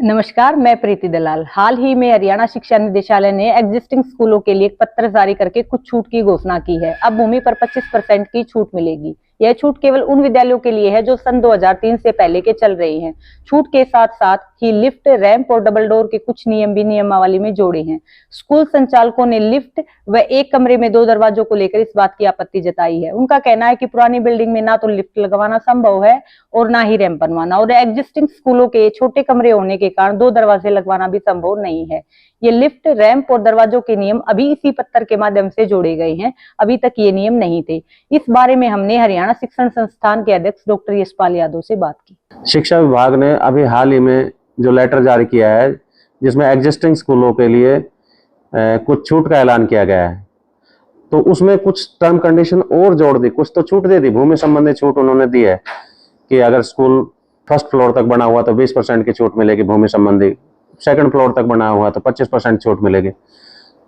नमस्कार, मैं प्रीति दलाल। हाल ही में हरियाणा शिक्षा निदेशालय ने एग्जिस्टिंग स्कूलों के लिए एक पत्र जारी करके कुछ छूट की घोषणा की है। अब भूमि पर 25% की छूट मिलेगी। यह छूट केवल उन विद्यालयों के लिए है जो सन 2003 से पहले के चल रहे हैं। छूट के साथ साथ ही लिफ्ट, रैंप और डबल डोर के कुछ नियम भी नियमावली में जोड़े हैं। स्कूल संचालकों ने लिफ्ट व एक कमरे में 2 दरवाजों को लेकर इस बात की आपत्ति जताई है। उनका कहना है कि पुरानी बिल्डिंग में ना तो लिफ्ट लगवाना संभव है और ना ही रैंप बनवाना, और एग्जिस्टिंग स्कूलों के छोटे कमरे होने के कारण 2 दरवाजे लगवाना भी संभव नहीं है। ये लिफ्ट, रैंप और दरवाजों के नियम अभी इसी पत्र के माध्यम से जोड़े गए हैं। अभी तक ये नियम नहीं थे। इस बारे में हमने हरियाणा शिक्षण संस्थान के अध्यक्ष डॉक्टर यशपाल यादव से बात की। शिक्षा विभाग ने अभी हाल ही में जो लेटर जारी किया है, जिसमें एग्जिस्टिंग स्कूलों के लिए कुछ छूट का ऐलान किया गया है, तो उसमें कुछ टर्म कंडीशन और जोड़ दी। कुछ तो छूट दे दी, भूमि संबंधी छूट उन्होंने दी है कि अगर स्कूल फर्स्ट फ्लोर तक बना हुआ तो 20% की छूट मिलेगी भूमि संबंधी, सेकंड फ्लोर तक बना हुआ तो 25% छूट मिलेगी।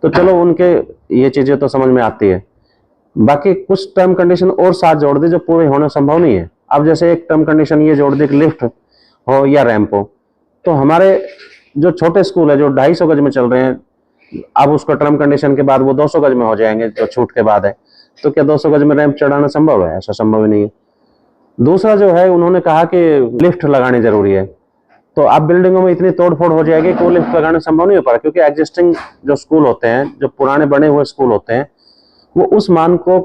तो चलो, उनके ये चीजें तो समझ में आती है। बाकी कुछ टर्म कंडीशन और साथ जोड़ दी जो पूरे होना संभव नहीं है। अब जैसे एक टर्म कंडीशन ये जोड़ दी कि लिफ्ट हो या रैंप हो, तो हमारे जो छोटे स्कूल है जो 250 गज में चल रहे हैं, अब उसको टर्म कंडीशन के बाद वो 200 गज में हो जाएंगे जो छूट के बाद है। तो क्या 200 गज में रैंप चढ़ाना संभव है? ऐसा संभव ही नहीं है। दूसरा जो है, उन्होंने कहा कि लिफ्ट लगानी जरूरी है। तो अब बिल्डिंगों में इतनी तोड़फोड़ हो जाएगी कि वो लिफ्ट लगाना संभव नहीं हो पा रहा, क्योंकि एग्जिस्टिंग जो स्कूल होते हैं, जो पुराने बने हुए स्कूल होते हैं, वो उस मानकों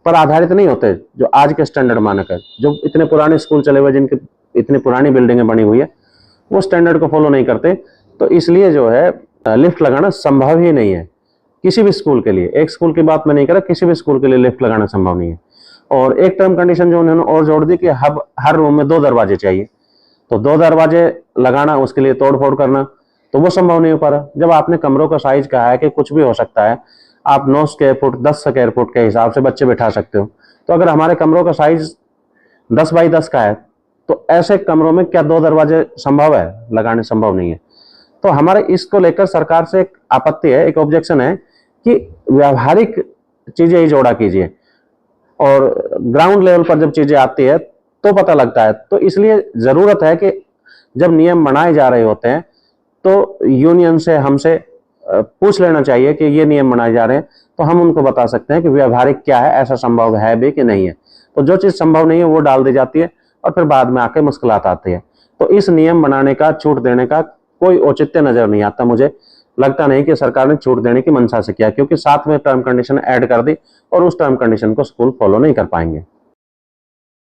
पर आधारित नहीं होते जो आज के स्टैंडर्ड मानक है। जो इतने पुराने स्कूल चले हुए, जिनकी इतनी पुरानी बिल्डिंगें बनी हुई है, वो स्टैंडर्ड को फॉलो नहीं करते। तो इसलिए जो है लिफ्ट लगाना संभव ही नहीं है किसी भी स्कूल के लिए। एक स्कूल की बात मैं नहीं कर रहा, किसी भी स्कूल के लिए लिफ्ट लगाना संभव नहीं है। और एक टर्म कंडीशन जो उन्होंने और जोड़ दी कि हर रूम में 2 दरवाजे चाहिए। तो 2 दरवाजे लगाना, उसके लिए तोड़फोड़ करना, तो वो संभव नहीं हो पा रहा। जब आपने कमरों का साइज कहा है कि कुछ भी हो सकता है, आप 9 स्क्वायर फुट, 10 स्क्वायर फुट के हिसाब से बच्चे बिठा सकते हो, तो अगर हमारे कमरों का साइज 10 बाई 10 का है, तो ऐसे कमरों में क्या 2 दरवाजे संभव है लगाने? संभव नहीं है। तो हमारे इसको लेकर सरकार से एक आपत्ति है, एक ऑब्जेक्शन है कि व्यावहारिक चीजें ही जोड़ा कीजिए, और ग्राउंड लेवल पर जब चीजें आती है तो पता लगता है। तो इसलिए जरूरत है कि जब नियम बनाए जा रहे होते हैं तो यूनियन से, हमसे पूछ लेना चाहिए कि ये नियम बनाए जा रहे हैं, तो हम उनको बता सकते हैं कि व्यावहारिक क्या है, ऐसा संभव है भी कि नहीं है। तो जो चीज संभव नहीं है वो डाल दी जाती है, और फिर बाद में आके मुश्किलात आती है। तो इस नियम बनाने का, छूट देने का कोई औचित्य नजर नहीं आता। मुझे लगता नहीं कि सरकार ने छूट देने की मंशा से किया, क्योंकि साथ में टर्म कंडीशन ऐड कर दी और उस टर्म कंडीशन को स्कूल फॉलो नहीं कर पाएंगे।